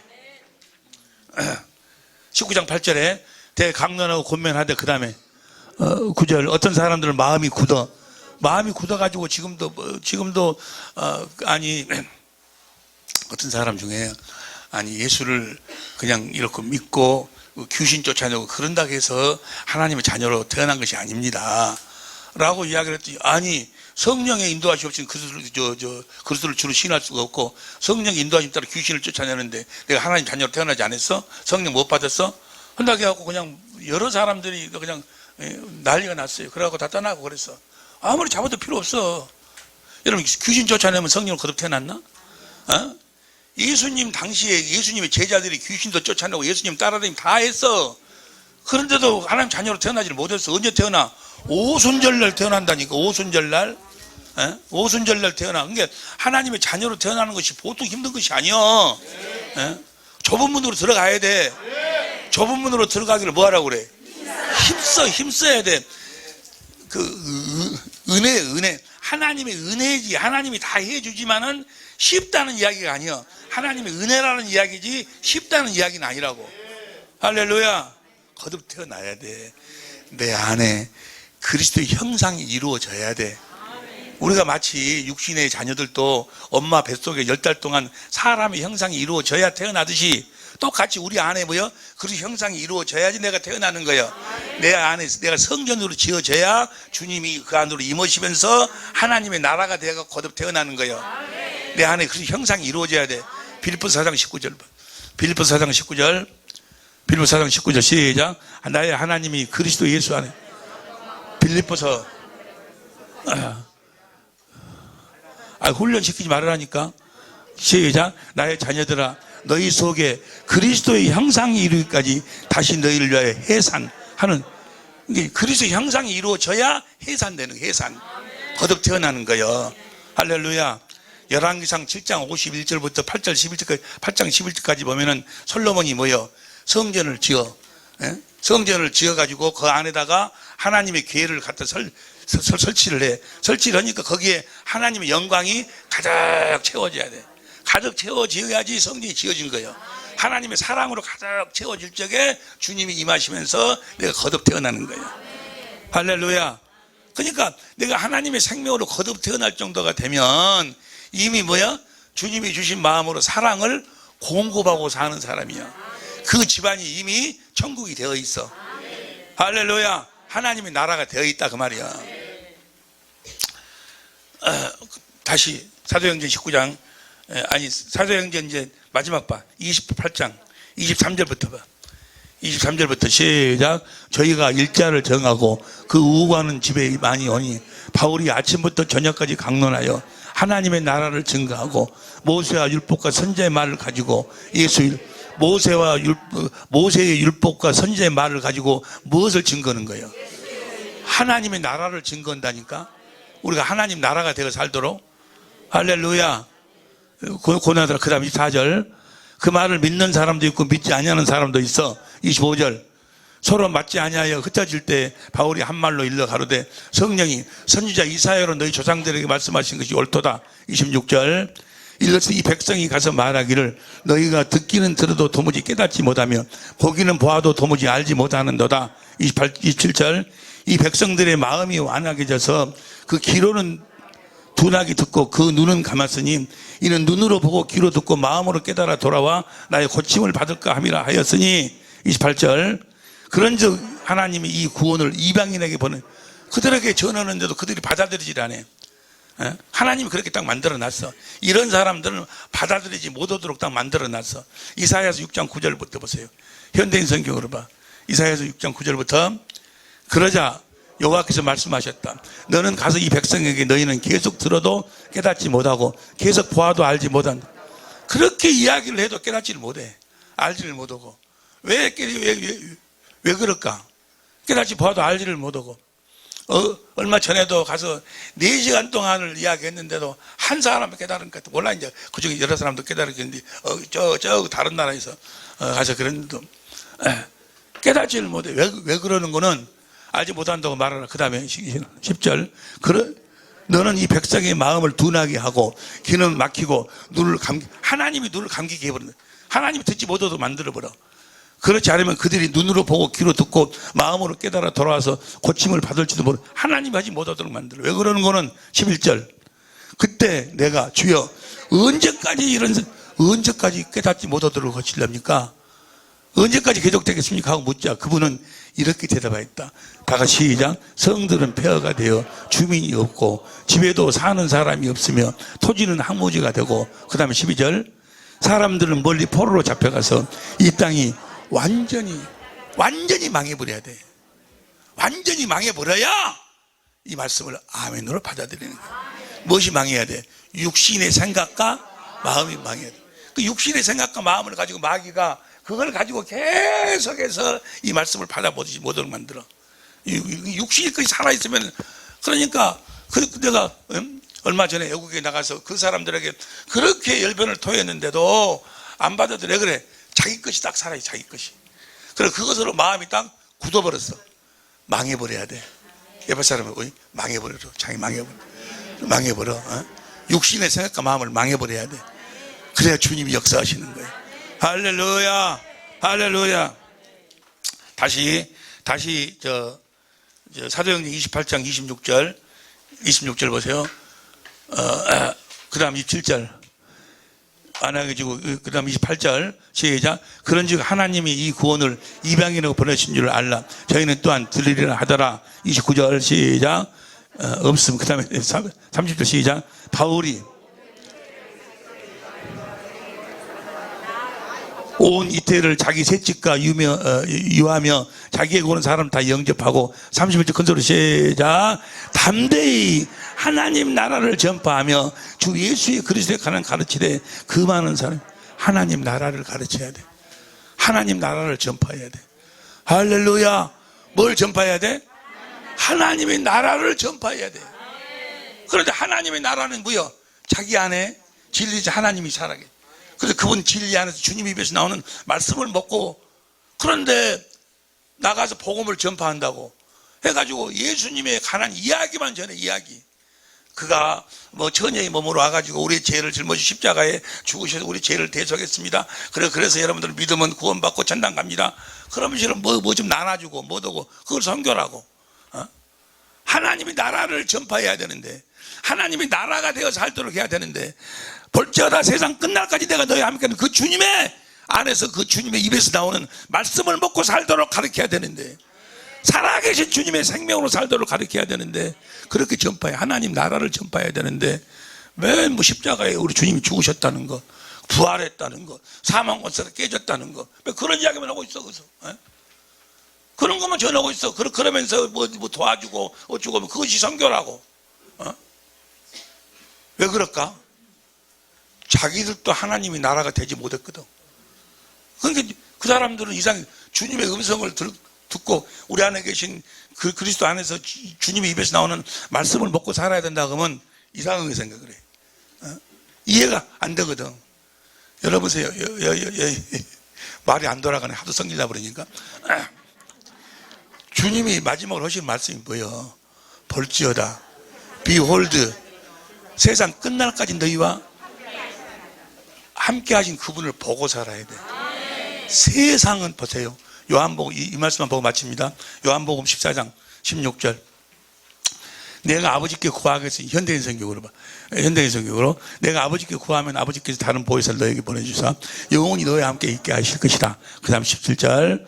19장 8절에 대강론하고 권면하되 그 다음에 9절 어떤 사람들은 마음이 굳어가지고 지금도 아니 어떤 사람 중에 아니 예수를 그냥 이렇게 믿고 귀신 쫓아내고 그런다고 해서 하나님의 자녀로 태어난 것이 아닙니다 라고 이야기를 했더니 아니 성령의 인도하심 없이는 그리스도를 주로 신할 수가 없고 성령의 인도하심 따라 귀신을 쫓아내는데 내가 하나님 자녀로 태어나지 않았어? 성령 못 받았어? 한다고 해갖고 그냥 여러 사람들이 그냥 난리가 났어요. 그래갖고 다 떠나고 그랬어. 아무리 잡아도 필요 없어. 여러분 귀신 쫓아내면 성령을 거듭 태어났나? 예수님 당시에 예수님의 제자들이 귀신도 쫓아내고 예수님 따라다니면 다 했어. 그런데도 하나님 자녀로 태어나지를 못했어. 언제 태어나? 오순절날 태어난다니까. 오순절날 태어나. 그러니까 하나님의 자녀로 태어나는 것이 보통 힘든 것이 아니야. 좁은 문으로 들어가야 돼. 좁은 문으로 들어가기를 뭐 하라고 그래? 힘써야 돼. 은혜. 하나님의 은혜지. 하나님이 다 해주지만은 쉽다는 이야기가 아니야. 하나님의 은혜라는 이야기지 쉽다는 이야기는 아니라고. 할렐루야. 거듭 태어나야 돼. 내 안에 그리스도의 형상이 이루어져야 돼. 우리가 마치 육신의 자녀들도 엄마 뱃속에 10달 동안 사람의 형상이 이루어져야 태어나듯이 똑같이 우리 안에 뭐요? 그리스도 형상이 이루어져야지 내가 태어나는 거예요. 내 안에 내가 성전으로 지어져야 주님이 그 안으로 임하시면서 하나님의 나라가 되어 거듭 태어나는 거예요. 내 안에 그리스도 형상이 이루어져야 돼. 빌립보서 4장 19절. 빌립보서 4장 19절. 빌립보서 4장 19절 시작. 나의 하나님이 그리스도 예수 안에. 빌립보서 훈련시키지 말으라니까. 시작. 나의 자녀들아 너희 속에 그리스도의 형상이 이루기까지 다시 너희를 위하여 해산하는 그리스도의 형상이 이루어져야 해산되는 해산. 거듭 태어나는 거예요. 할렐루야. 열왕기상 7장 51절부터 8절 11절까지 8장 11절까지 보면은 솔로몬이 뭐요? 성전을 성전을 지어가지고 그 안에다가 하나님의 궤를 갖다 설치를 해. 설치를 하니까 거기에 하나님의 영광이 가득 채워져야 돼. 가득 채워져야지 성전이 지어진 거예요. 하나님의 사랑으로 가득 채워질 적에 주님이 임하시면서 내가 거듭 태어나는 거예요. 할렐루야. 그러니까 내가 하나님의 생명으로 거듭 태어날 정도가 되면 이미 뭐야? 주님이 주신 마음으로 사랑을 공급하고 사는 사람이야. 그 집안이 이미 천국이 되어 있어. 할렐루야. 하나님의 나라가 되어 있다 그 말이야. 다시 사도행전 19장 사도행전 이제 마지막 봐. 28장 23절부터 봐. 23절부터 시작. 저희가 일자를 정하고 그 우구하는 집에 많이 오니 바울이 아침부터 저녁까지 강론하여 하나님의 나라를 증거하고 모세와 율법과 선지자의 말을 가지고 모세의 율법과 선지자의 말을 가지고 무엇을 증거하는 거예요? 하나님의 나라를 증거한다니까. 우리가 하나님 나라가 되어 살도록. 할렐루야. 고난하더라. 그 다음 24절. 그 말을 믿는 사람도 있고 믿지 아니하는 사람도 있어. 25절. 서로 맞지 아니하여 흩어질 때 바울이 한 말로 일러 가로되 성령이 선지자 이사야로 너희 조상들에게 말씀하신 것이 옳도다. 26절. 일러서 이 백성이 가서 말하기를 너희가 듣기는 들어도 도무지 깨닫지 못하며 보기는 보아도 도무지 알지 못하는도다. 27절. 이 백성들의 마음이 완악해져서 그 귀로는 둔하게 듣고 그 눈은 감았으니 이는 눈으로 보고 귀로 듣고 마음으로 깨달아 돌아와 나의 고침을 받을까 함이라 하였으니. 28절. 그런즉 하나님이 이 구원을 이방인에게 보내 그들에게 전하는데도 그들이 받아들이질 않아. 하나님이 그렇게 딱 만들어놨어. 이런 사람들은 받아들이지 못하도록 딱 만들어놨어. 이사야서 6장 9절부터 보세요. 현대인 성경으로 봐. 이사야서 6장 9절부터 그러자 여호와께서 말씀하셨다. 너는 가서 이 백성에게 너희는 계속 들어도 깨닫지 못하고 계속 보아도 알지 못한다. 그렇게 이야기를 해도 깨닫지를 못해. 알지를 못하고. 왜 그럴까? 깨닫지 보아도 알지를 못하고. 얼마 전에도 가서 4시간 동안을 이야기했는데도 한 사람은 깨달은 것 같아. 몰라, 이제 그중에 여러 사람도 깨달았겠는데, 저 다른 나라에서 가서 그랬는데, 깨닫지를 못해. 왜 그러는 거는 알지 못한다고 말하라. 그 다음에 10절. 너는 이 백성의 마음을 둔하게 하고, 귀는 막히고, 하나님이 눈을 감기게 해버린다. 하나님이 듣지 못하도록 만들어버려. 그렇지 않으면 그들이 눈으로 보고 귀로 듣고 마음으로 깨달아 돌아와서 고침을 받을지도 모르. 하나님이 하지 못하도록 만들어. 왜 그러는 거는 11절. 그때 내가 주여 언제까지 깨닫지 못하도록 거칠랍니까? 언제까지 계속되겠습니까? 하고 묻자. 그분은 이렇게 대답하였다. 다 같이 시작. 성들은 폐허가 되어 주민이 없고 집에도 사는 사람이 없으며 토지는 황무지가 되고, 그 다음에 12절. 사람들은 멀리 포로로 잡혀가서 이 땅이 완전히 망해버려야 돼. 완전히 망해버려야 이 말씀을 아멘으로 받아들이는 거야. 무엇이 망해야 돼? 육신의 생각과 마음이 망해야 돼. 그 육신의 생각과 마음을 가지고 마귀가 그걸 가지고 계속해서 이 말씀을 받아보지 못하도록 만들어. 육신이 거의 살아있으면, 그러니까 내가 얼마 전에 외국에 나가서 그 사람들에게 그렇게 열변을 토했는데도 안 받아들여. 그래. 자기 것이 딱 살아요. 자기 것이. 그래, 그것으로 마음이 딱 굳어버렸어. 망해버려야 돼. 옆에 사람은 망해버려. 자기 망해버려. 육신의 생각과 마음을 망해버려야 돼. 그래야 주님이 역사하시는 거예요. 할렐루야. 할렐루야. 다시 사도행전 28장 26절 보세요. 그 다음 27절. 안 하게지고, 그 다음 28절 시작. 그런즉 하나님이 이 구원을 이방인으로 보내신 줄 알라. 저희는 또한 들으리라 하더라. 29절 시작. 없음. 그 다음에 30절 시작. 바울이 온 이태를 자기 새집과 유하며 자기에게 오는 사람 다 영접하고, 31절 큰소리 시작. 담대히 하나님 나라를 전파하며 주 예수의 그리스도에 관한 가르치되 그 많은 사람. 하나님 나라를 가르쳐야 돼. 하나님 나라를 전파해야 돼. 할렐루야. 뭘 전파해야 돼? 하나님의 나라를 전파해야 돼. 그런데 하나님의 나라는 뭐야? 자기 안에 진리자 하나님이 살아계. 그래서 그분 진리 안에서 주님 입에서 나오는 말씀을 먹고, 그런데 나가서 복음을 전파한다고 해가지고 예수님에 관한 이야기만 전해. 이야기. 그가 뭐 처녀의 몸으로 와가지고 우리 죄를 짊어지 십자가에 죽으셔서 우리 죄를 대속했습니다. 그래서 여러분들 믿으면 구원받고 천당 갑니다. 그러면서 뭐 좀 나눠주고 뭐하고 그걸 선교라고. 하나님이 나라를 전파해야 되는데, 하나님이 나라가 되어 살도록 해야 되는데, 볼지어다 세상 끝날까지 내가 너희 함께 하는 그 주님의 안에서, 그 주님의 입에서 나오는 말씀을 먹고 살도록 가르쳐야 되는데, 살아계신 주님의 생명으로 살도록 가르쳐야 되는데, 그렇게 전파해. 하나님 나라를 전파해야 되는데, 맨 뭐 십자가에 우리 주님이 죽으셨다는 거, 부활했다는 거, 사망 권세가 깨졌다는 거, 왜 그런 이야기만 하고 있어. 그래서 그런 것만 전하고 있어. 그러면서 뭐 도와주고 어쩌고 하면 그것이 선교라고. 왜 그럴까? 자기들도 하나님이 나라가 되지 못했거든. 그러니까 그 사람들은 이상 주님의 음성을 듣고 우리 안에 계신 그 그리스도 안에서 주님의 입에서 나오는 말씀을 먹고 살아야 된다 그러면 이상하게 생각을 해. 이해가 안 되거든. 열어보세요. 말이 안 돌아가네. 하도 성질나 버리니까. 주님이 마지막으로 하신 말씀이 뭐예요? 볼지어다. Behold. 세상 끝날까지 너희와 함께 하신 그분을 보고 살아야 돼. 세상은 보세요. 요한복음, 이 말씀만 보고 마칩니다. 요한복음 14장 16절. 내가 아버지께 구하겠으니, 현대인 성경으로 봐. 현대인 성경으로. 내가 아버지께 구하면 아버지께서 다른 보혜사를 너에게 보내주사 영원히 너희와 함께 있게 하실 것이다. 그 다음 17절.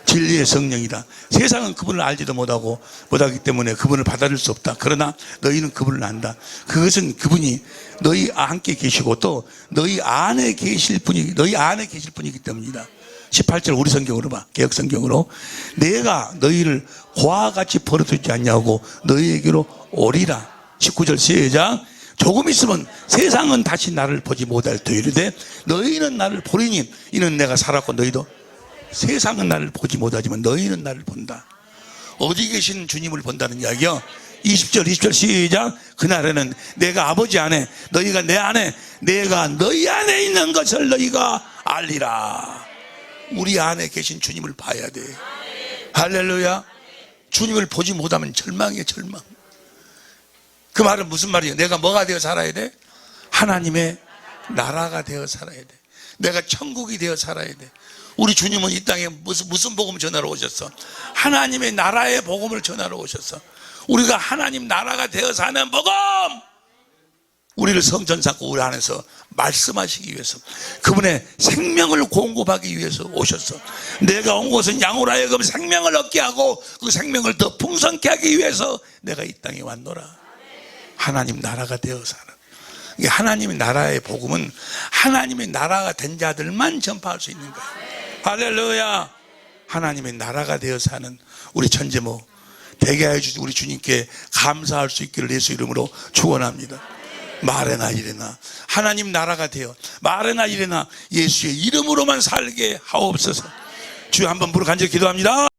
진리의 성령이다. 세상은 그분을 알지도 못하기 때문에 그분을 받아들일 수 없다. 그러나 너희는 그분을 안다. 그것은 그분이 너희 함께 계시고 또 너희 안에 계실 분이기 때문이다. 18절 우리 성경으로 봐. 개역 성경으로. 내가 너희를 고와 같이 버려두지 않냐고 너희에게로 오리라. 19절 시작. 조금 있으면 세상은 다시 나를 보지 못할 터이르되 너희는 나를 보리니 이는 내가 살았고 너희도. 세상은 나를 보지 못하지만 너희는 나를 본다. 어디 계신 주님을 본다는 이야기요. 20절 시작. 그날에는 내가 아버지 안에 너희가 내 안에 내가 너희 안에 있는 것을 너희가 알리라. 우리 안에 계신 주님을 봐야 돼. 할렐루야. 주님을 보지 못하면 절망이에요. 절망. 그 말은 무슨 말이에요? 내가 뭐가 되어 살아야 돼? 하나님의 나라가 되어 살아야 돼. 내가 천국이 되어 살아야 돼. 우리 주님은 이 땅에 무슨 복음 전하러 오셨어? 하나님의 나라의 복음을 전하러 오셨어. 우리가 하나님 나라가 되어 사는 복음, 우리를 성전 삼고 우리 안에서 말씀하시기 위해서, 그분의 생명을 공급하기 위해서 오셨어. 내가 온 것은 양으로 하여금 생명을 얻게 하고 그 생명을 더 풍성케 하기 위해서 내가 이 땅에 왔노라. 하나님 나라가 되어 사는, 하나님의 나라의 복음은 하나님의 나라가 된 자들만 전파할 수 있는 거예요. 할렐루야. 하나님의 나라가 되어 사는 우리 천재모 되게 해주신 우리 주님께 감사할 수 있기를 예수 이름으로 축원합니다. 말해나 이래나 하나님 나라가 되어 말해나 이래나 예수의 이름으로만 살게 하옵소서. 주여 한번 부르 간절히 기도합니다.